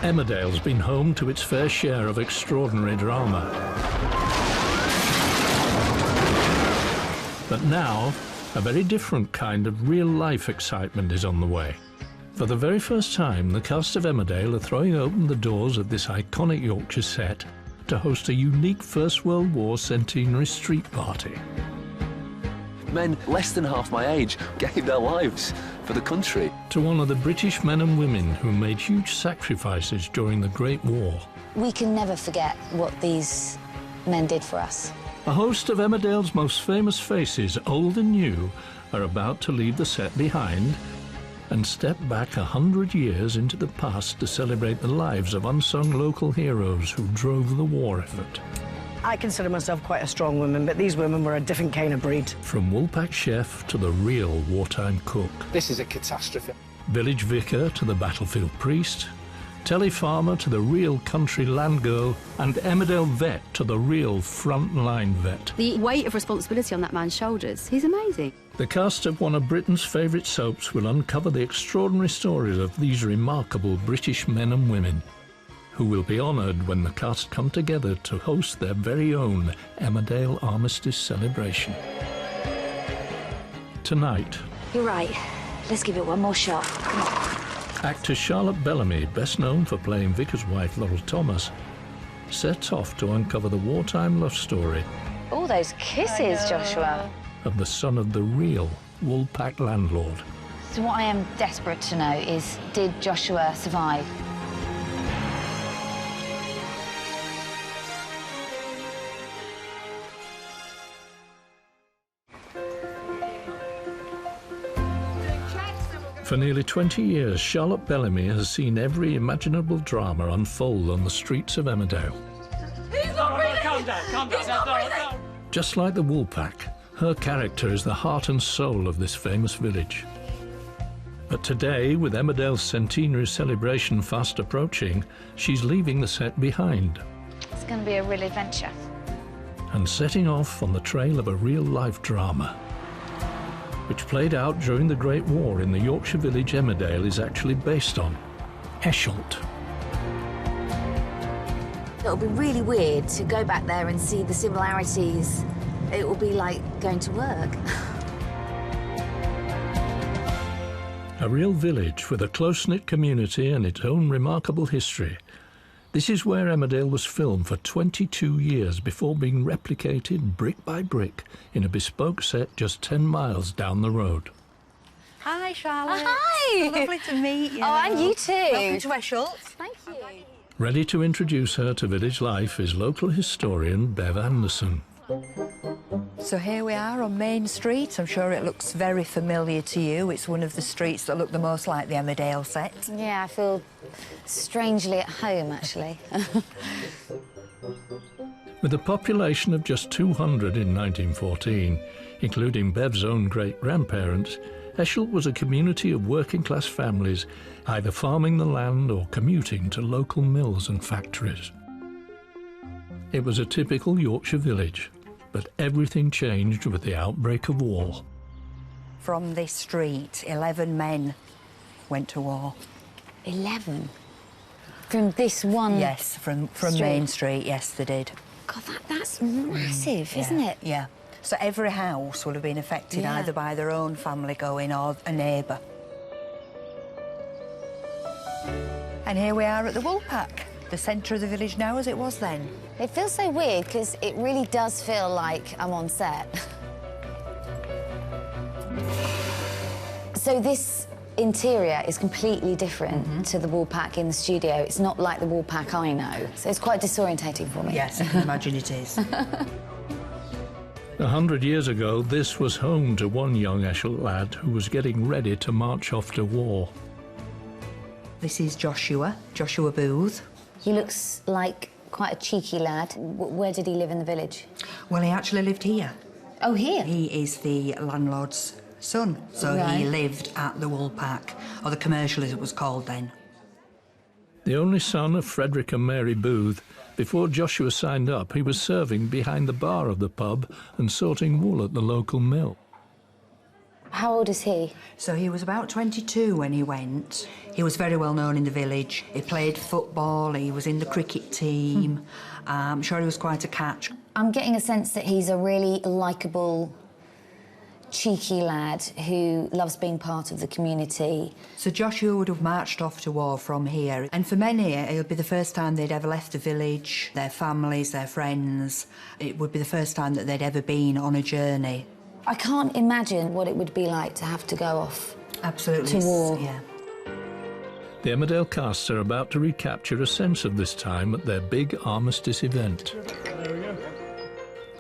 Emmerdale's been home to its fair share of extraordinary drama. But now, a very different kind of real-life excitement is on the way. For the very first time, the cast of Emmerdale are throwing open the doors of this iconic Yorkshire set to host a unique First World War centenary street party. Men less than half my age gave their lives for the country. To honour the British men and women who made huge sacrifices during the Great War. We can never forget what these men did for us. A host of Emmerdale's most famous faces, old and new, are about to leave the set behind and step back 100 years into the past to celebrate the lives of unsung local heroes who drove the war effort. I consider myself quite a strong woman, but these women were a different kind of breed. From Woolpack chef to the real wartime cook. This is a catastrophe. Village vicar to the battlefield priest. Telly farmer to the real country land girl. And Emmerdale vet to the real front-line vet. The weight of responsibility on that man's shoulders, he's amazing. The cast of one of Britain's favourite soaps will uncover the extraordinary stories of these remarkable British men and women, who will be honoured when the cast come together to host their very own Emmerdale Armistice celebration. Tonight... You're right. Let's give it one more shot. Come on. Actor Charlotte Bellamy, best known for playing Vicar's wife Laurel Thomas, sets off to uncover the wartime love story. All those kisses, Joshua. Of the son of the real Woolpack landlord. So what I am desperate to know is, did Joshua survive? For nearly 20 years, Charlotte Bellamy has seen every imaginable drama unfold on the streets of Emmerdale. Calm down. Just like the Woolpack, her character is the heart and soul of this famous village. But today, with Emmerdale's centenary celebration fast approaching, she's leaving the set behind. It's going to be a real adventure. And setting off on the trail of a real-life drama, which played out during the Great War in the Yorkshire village Emmerdale is actually based on, Esholt. It'll be really weird to go back there and see the similarities. It will be like going to work. A real village with a close-knit community and its own remarkable history. This is where Emmerdale was filmed for 22 years before being replicated brick by brick in a bespoke set just 10 miles down the road. Hi, Charlotte. Hi! Lovely to meet you. Oh, and you too. Welcome to Esholt. Thank you. Ready to introduce her to village life is local historian Bev Anderson. So here we are on Main Street. I'm sure it looks very familiar to you. It's one of the streets that look the most like the Emmerdale set. Yeah, I feel strangely at home, actually. With a population of just 200 in 1914, including Bev's own great-grandparents, Esholt was a community of working-class families, either farming the land or commuting to local mills and factories. It was a typical Yorkshire village, but everything changed with the outbreak of war. From this street, 11 men went to war. 11? From this one? Yes, from street? Main Street, yes, they did. God, that's massive, isn't it? Yeah. So every house will have been affected either by their own family going or a neighbour. And here we are at the Woolpack, the centre of the village now as it was then. It feels so weird because it really does feel like I'm on set. So this interior is completely different to the Woolpack in the studio. It's not like the Woolpack I know, so it's quite disorientating for me. Yes, I can imagine it is. 100 years ago, this was home to one young Esholt lad who was getting ready to march off to war. This is Joshua Booth. He looks like quite a cheeky lad. Where did he live in the village? Well, he actually lived here. Oh, here? He is the landlord's son, so he lived at the Woolpack, or the Commercial as it was called then. The only son of Frederick and Mary Booth, before Joshua signed up, he was serving behind the bar of the pub and sorting wool at the local mill. How old is he? So he was about 22 when he went. He was very well known in the village. He played football, he was in the cricket team. I'm sure he was quite a catch. I'm getting a sense that he's a really likeable, cheeky lad who loves being part of the community. So Joshua would have marched off to war from here. And for many, it would be the first time they'd ever left the village, their families, their friends. It would be the first time that they'd ever been on a journey. I can't imagine what it would be like to have to go off Absolutely. to war. Yeah. The Emmerdale cast are about to recapture a sense of this time at their big armistice event.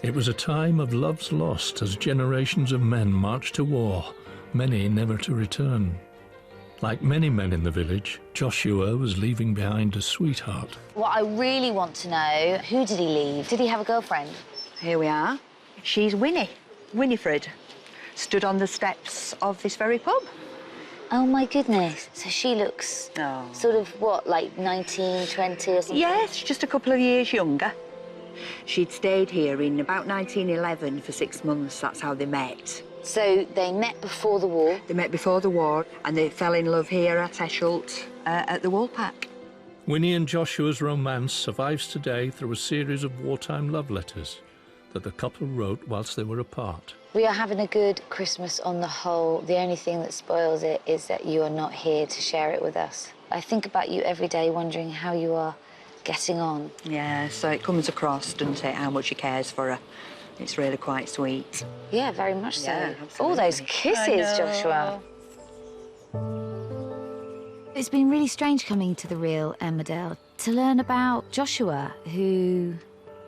It was a time of loves lost as generations of men marched to war, many never to return. Like many men in the village, Joshua was leaving behind a sweetheart. What I really want to know, who did he leave? Did he have a girlfriend? Here we are. She's Winnie, Winifred, stood on the steps of this very pub. Oh, my goodness. So she looks Oh. sort of, what, like 19, 20 or something? Yes, just a couple of years younger. She'd stayed here in about 1911 for 6 months. That's how they met. So they met before the war? They met before the war and they fell in love here at Eschalt at the Woolpack. Winnie and Joshua's romance survives today through a series of wartime love letters that the couple wrote whilst they were apart. We are having a good Christmas on the whole. The only thing that spoils it is that you are not here to share it with us. I think about you every day, wondering how you are getting on. Yeah, so it comes across, doesn't it, how much he cares for her. It's really quite sweet. Yeah, very much so. Yeah, All those absolutely. kisses, Joshua. It's been really strange coming to the real Emmerdale to learn about Joshua, who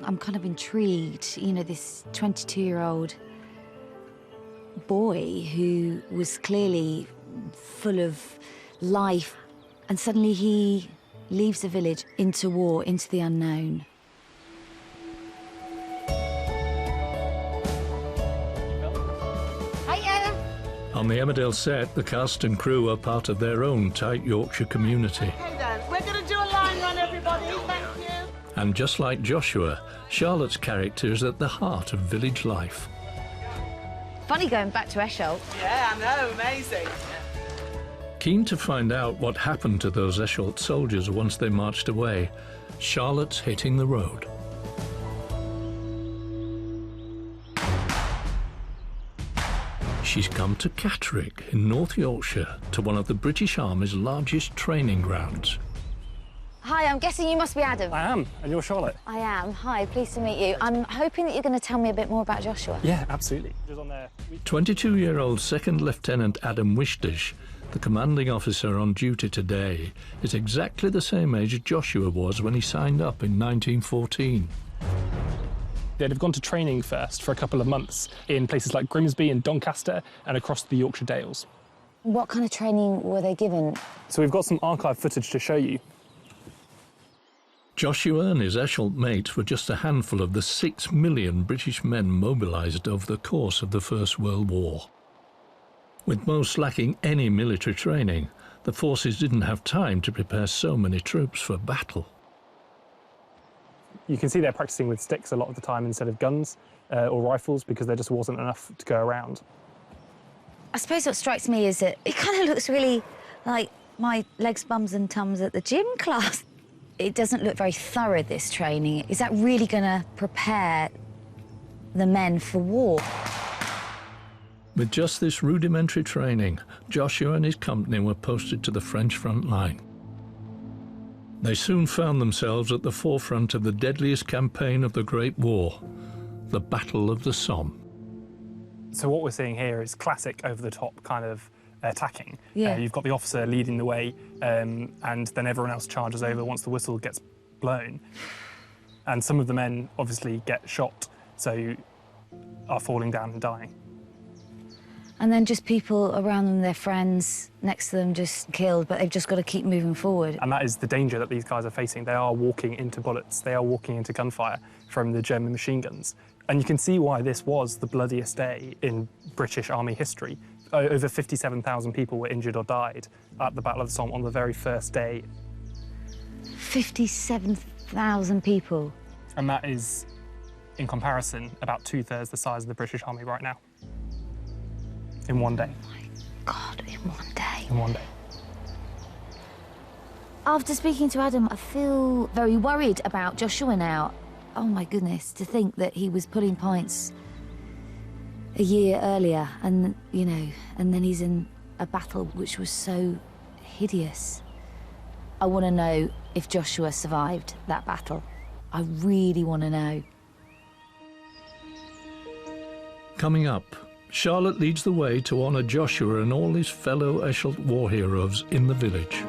I'm kind of intrigued. You know, this 22-year-old boy who was clearly full of life, and suddenly he leaves the village into war, into the unknown. On the Emmerdale set, the cast and crew are part of their own tight Yorkshire community. Okay then, we're going to do a line run, everybody. Thank you. And just like Joshua, Charlotte's character is at the heart of village life. Funny going back to Eschalt. Yeah, I know, amazing. Keen to find out what happened to those Eschalt soldiers once they marched away, Charlotte's hitting the road. She's come to Catterick in North Yorkshire, to one of the British Army's largest training grounds. Hi, I'm guessing you must be Adam. I am, and you're Charlotte. I am. Hi, pleased to meet you. I'm hoping that you're going to tell me a bit more about Joshua. Yeah, absolutely. Just on there. 22-year-old Second Lieutenant Adam Wishdish, the commanding officer on duty today, is exactly the same age as Joshua was when he signed up in 1914. They'd have gone to training first for a couple of months in places like Grimsby and Doncaster and across the Yorkshire Dales. What kind of training were they given? So we've got some archive footage to show you. Joshua and his Eschalt mates were just a handful of the 6 million British men mobilised over the course of the First World War. With most lacking any military training, the forces didn't have time to prepare so many troops for battle. You can see they're practicing with sticks a lot of the time instead of guns or rifles because there just wasn't enough to go around. I suppose what strikes me is that it kind of looks really like my legs, bums and tums at the gym class. It doesn't look very thorough, this training. Is that really going to prepare the men for war? With just this rudimentary training, Joshua and his company were posted to the French front line. They soon found themselves at the forefront of the deadliest campaign of the Great War, the Battle of the Somme. So what we're seeing here is classic over-the-top kind of attacking. Yeah. You've got the officer leading the way, and then everyone else charges over once the whistle gets blown. And some of the men obviously get shot, so are falling down and dying. And then just people around them, their friends next to them, just killed, but they've just got to keep moving forward. And that is the danger that these guys are facing. They are walking into bullets. They are walking into gunfire from the German machine guns. And you can see why this was the bloodiest day in British Army history. Over 57,000 people were injured or died at the Battle of the Somme on the very first day. 57,000 people. And that is, in comparison, about 2/3 the size of the British Army right now. in one day. Oh my God, in one day. In one day. After speaking to Adam, I feel very worried about Joshua now. Oh my goodness, to think that he was pulling pints a year earlier and, you know, and then he's in a battle which was so hideous. I want to know if Joshua survived that battle. I really want to know. Coming up, Charlotte leads the way to honour Joshua and all his fellow Eschalt war heroes in the village.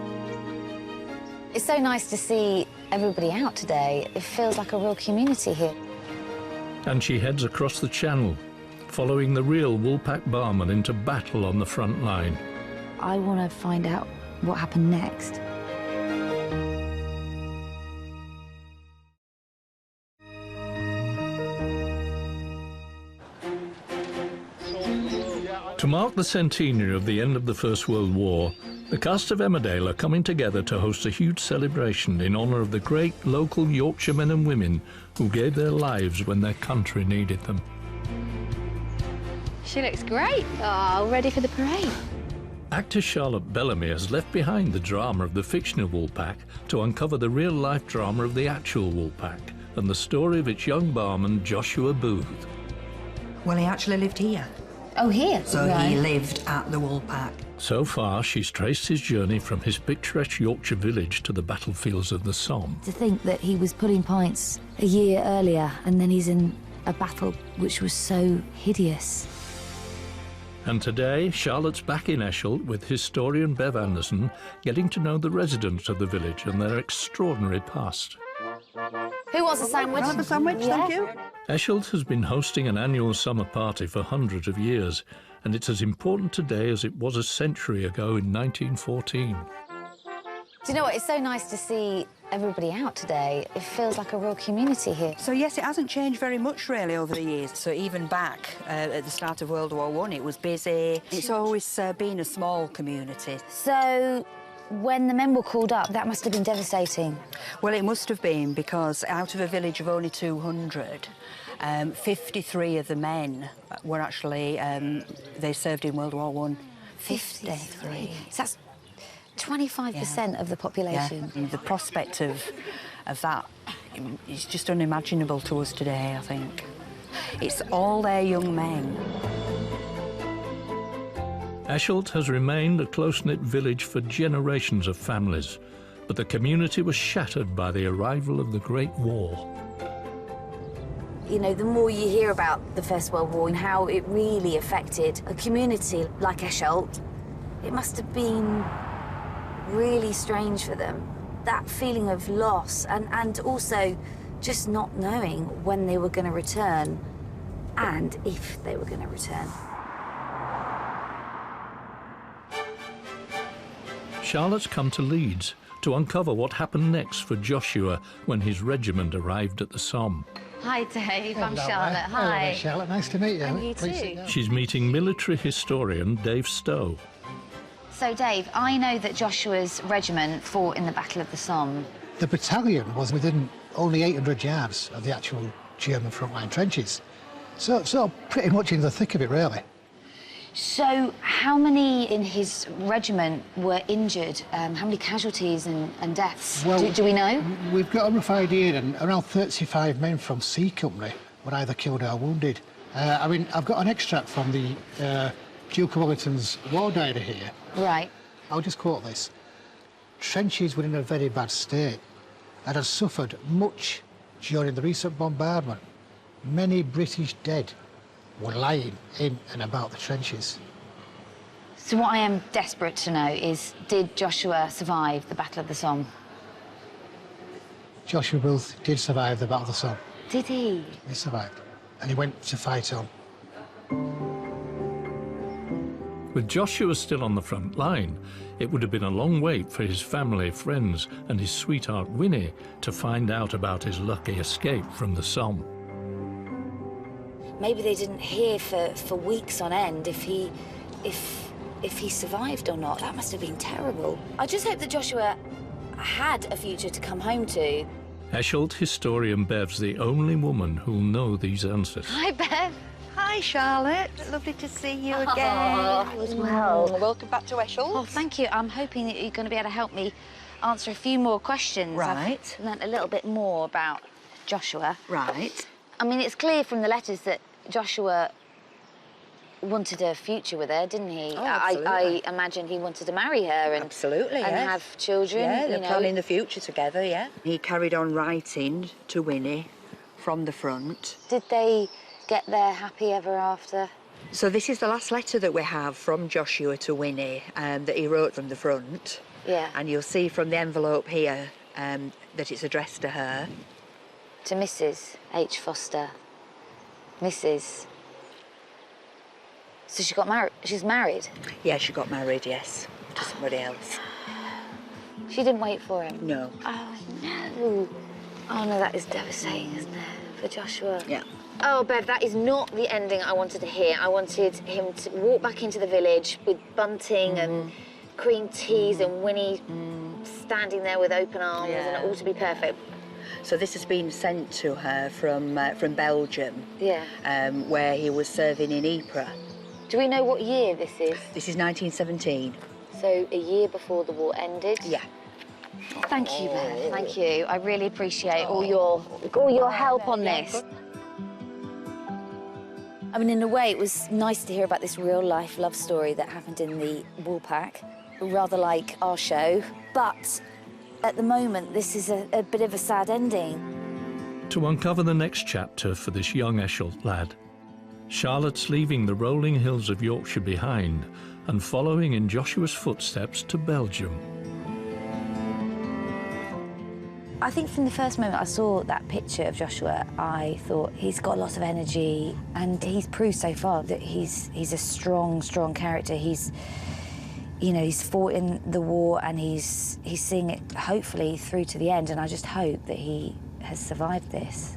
It's so nice to see everybody out today. It feels like a real community here. And she heads across the channel, following the real Woolpack barman into battle on the front line. I want to find out what happened next. To mark the centenary of the end of the First World War, the cast of Emmerdale are coming together to host a huge celebration in honour of the great local Yorkshire men and women who gave their lives when their country needed them. She looks great. Oh, ready for the parade. Actor Charlotte Bellamy has left behind the drama of the fictional Woolpack to uncover the real-life drama of the actual Woolpack and the story of its young barman, Joshua Booth. Well, he actually lived here. Oh, here? So right. he lived at the Woolpack. So far, she's traced his journey from his picturesque Yorkshire village to the battlefields of the Somme. To think that he was pulling pints a year earlier and then he's in a battle which was so hideous. And today, Charlotte's back in Eschalt with historian Bev Anderson, getting to know the residents of the village and their extraordinary past. Who wants a sandwich? I'll have a sandwich, thank you. Eschalt has been hosting an annual summer party for hundreds of years, and it's as important today as it was a century ago in 1914. Do you know what? It's so nice to see everybody out today. It feels like a real community here. So, yes, it hasn't changed very much, really, over the years. So even back at the start of World War I, it was busy. It's always been a small community. So, when the men were called up, that must have been devastating. Well, it must have been, because out of a village of only 200, 53 of the men were actually, they served in World War I. 53. So that's 25% of the population. Yeah. And the prospect of that is just unimaginable to us today, I think. It's all their young men. Eschalt has remained a close-knit village for generations of families, but the community was shattered by the arrival of the Great War. You know, the more you hear about the First World War and how it really affected a community like Eschalt, it must have been really strange for them. That feeling of loss and also just not knowing when they were going to return and if they were going to return. Charlotte's come to Leeds to uncover what happened next for Joshua when his regiment arrived at the Somme. Hi, Dave. I'm Hello, Charlotte. Hello Hi. there, Charlotte. Nice to meet you. And you Please too. sit down. She's meeting military historian Dave Stowe. So, Dave, I know that Joshua's regiment fought in the Battle of the Somme. The battalion was within only 800 yards of the actual German frontline trenches. So pretty much in the thick of it, really. So, how many in his regiment were injured? How many casualties and deaths? Well, do we know? We've got a rough idea, and around 35 men from C Company were either killed or wounded. I mean, I've got an extract from the Duke of Wellington's war diary here. Right. I'll just quote this. Trenches were in a very bad state and had suffered much during the recent bombardment. Many British dead were lying in and about the trenches. So what I am desperate to know is, did Joshua survive the Battle of the Somme? Joshua Booth did survive the Battle of the Somme. Did he? He survived, and he went to fight on. With Joshua still on the front line, it would have been a long wait for his family, friends and his sweetheart Winnie to find out about his lucky escape from the Somme. Maybe they didn't hear for weeks on end if he survived or not. That must have been terrible. I just hope that Joshua had a future to come home to. Eschalt historian Bev's the only woman who'll know these answers. Hi, Bev. Hi. Hi, Charlotte. Lovely to see you again. as well. Welcome back to Eschol. Oh, thank you. I'm hoping that you're going to be able to help me answer a few more questions. Right. I've learnt a little bit more about Joshua. Right. I mean, it's clear from the letters that Joshua wanted a future with her, didn't he? Oh, I absolutely. imagine he wanted to marry her and Absolutely, and yes. have children. Yeah, they're you know. planning the future together, yeah. He carried on writing to Winnie from the front. Did they get there happy ever after? So this is the last letter that we have from Joshua to Winnie that he wrote from the front. Yeah. And you'll see from the envelope here that it's addressed to her. To Mrs. H. Foster. Mrs. So she got married. She's married. Yeah, she got married, yes, to somebody else. She didn't wait for him. No. Oh no. Oh no, that is devastating, isn't it, for Joshua? Yeah. Oh, Bev, that is not the ending I wanted to hear. I wanted him to walk back into the village with bunting and cream teas and Winnie standing there with open arms and it all to be perfect. So this has been sent to her from Belgium. Yeah. Where he was serving in Ypres. Do we know what year this is? This is 1917. So a year before the war ended? Yeah. Thank you, Bev. Thank you. I really appreciate all your help on this. I mean, in a way, it was nice to hear about this real-life love story that happened in the Woolpack, rather like our show. But at the moment, this is a bit of a sad ending. To uncover the next chapter for this young Eschol lad, Charlotte's leaving the rolling hills of Yorkshire behind and following in Joshua's footsteps to Belgium. I think from the first moment I saw that picture of Joshua, I thought he's got a lot of energy, and he's proved so far that he's a strong character. He's fought in the war and he's seeing it hopefully through to the end, and I just hope that he has survived this.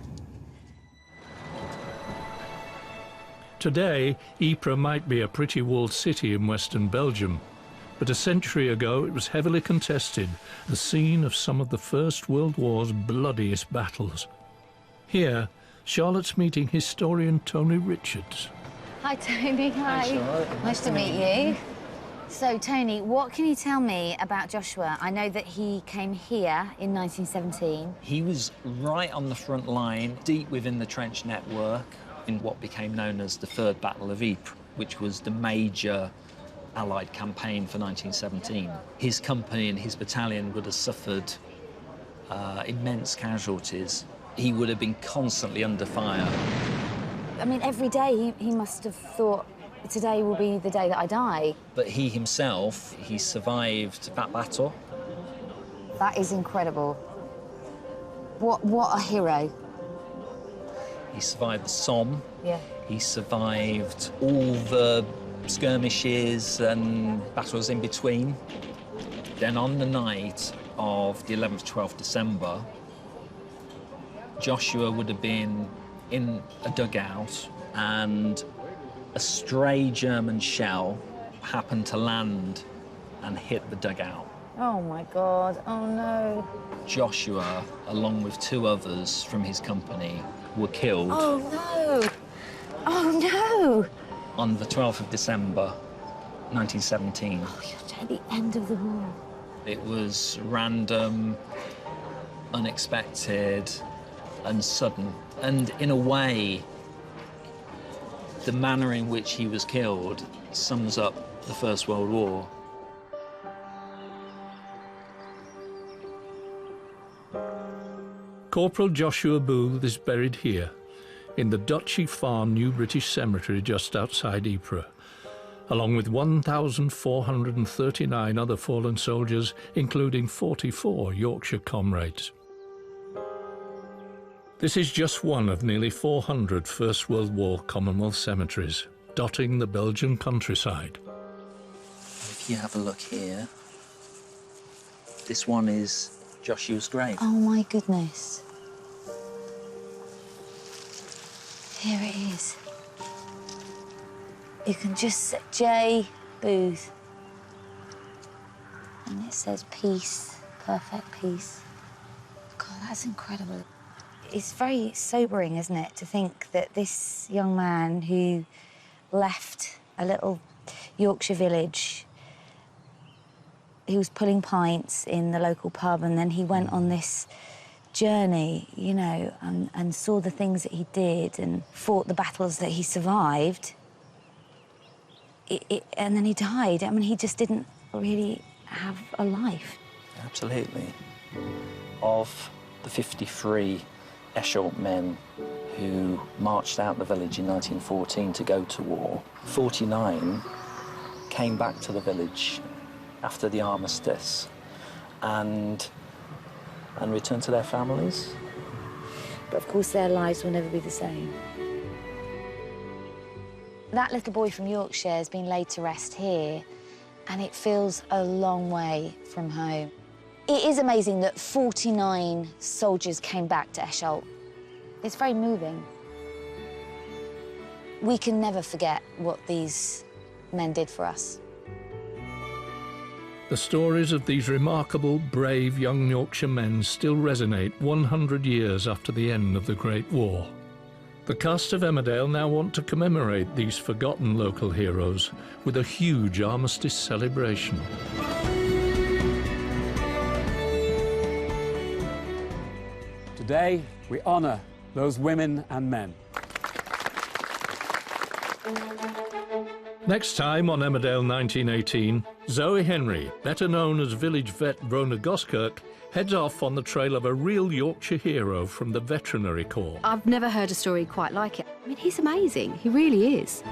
Today, Ypres might be a pretty walled city in western Belgium, but a century ago it was heavily contested, the scene of some of the First World War's bloodiest battles. Here, Charlotte's meeting historian Tony Richards. Hi, Tony. Hi. Nice to meet you. So, Tony, what can you tell me about Joshua? I know that he came here in 1917. He was right on the front line, deep within the trench network, in what became known as the Third Battle of Ypres, which was the major Allied campaign for 1917. His company and his battalion would have suffered immense casualties. He would have been constantly under fire. I mean, every day he must have thought, today will be the day that I die. But he himself, he survived that battle. That is incredible. What a hero. He survived the Somme. Yeah. He survived all the skirmishes and battles in between. Then on the night of the 11th, 12th December, Joshua would have been in a dugout and a stray German shell happened to land and hit the dugout. Oh, my God. Oh, no. Joshua, along with two others from his company, were killed. Oh, no. Oh, no. On the 12th of December, 1917. Oh, you're at the end of the war. It was random, unexpected, and sudden. And in a way, the manner in which he was killed sums up the First World War. Corporal Joshua Booth is buried here, in the Duchy Farm New British Cemetery just outside Ypres, along with 1,439 other fallen soldiers, including 44 Yorkshire comrades. This is just one of nearly 400 First World War Commonwealth cemeteries, dotting the Belgian countryside. If you have a look here, this one is Joshua's grave. Oh, my goodness. Here it is. You can just say J. Booth. And it says peace, perfect peace. God, that's incredible. It's very sobering, isn't it, to think that this young man who left a little Yorkshire village, he was pulling pints in the local pub, and then he went on this journey, you know, and saw the things that he did and fought the battles that he survived. And then he died. I mean, he just didn't really have a life. Absolutely. Of the 53 Eschalt men who marched out the village in 1914 to go to war, 49 came back to the village after the armistice and returned to their families. But of course their lives will never be the same. That little boy from Yorkshire has been laid to rest here, and it feels a long way from home. It is amazing that 49 soldiers came back to Eschalt. It's very moving. We can never forget what these men did for us. The stories of these remarkable, brave young Yorkshire men still resonate 100 years after the end of the Great War. The cast of Emmerdale now want to commemorate these forgotten local heroes with a huge armistice celebration. Today, we honour those women and men. Next time on Emmerdale 1918, Zoe Henry, better known as village vet Rona Goskirk, heads off on the trail of a real Yorkshire hero from the Veterinary Corps. I've never heard a story quite like it. I mean, he's amazing. He really is.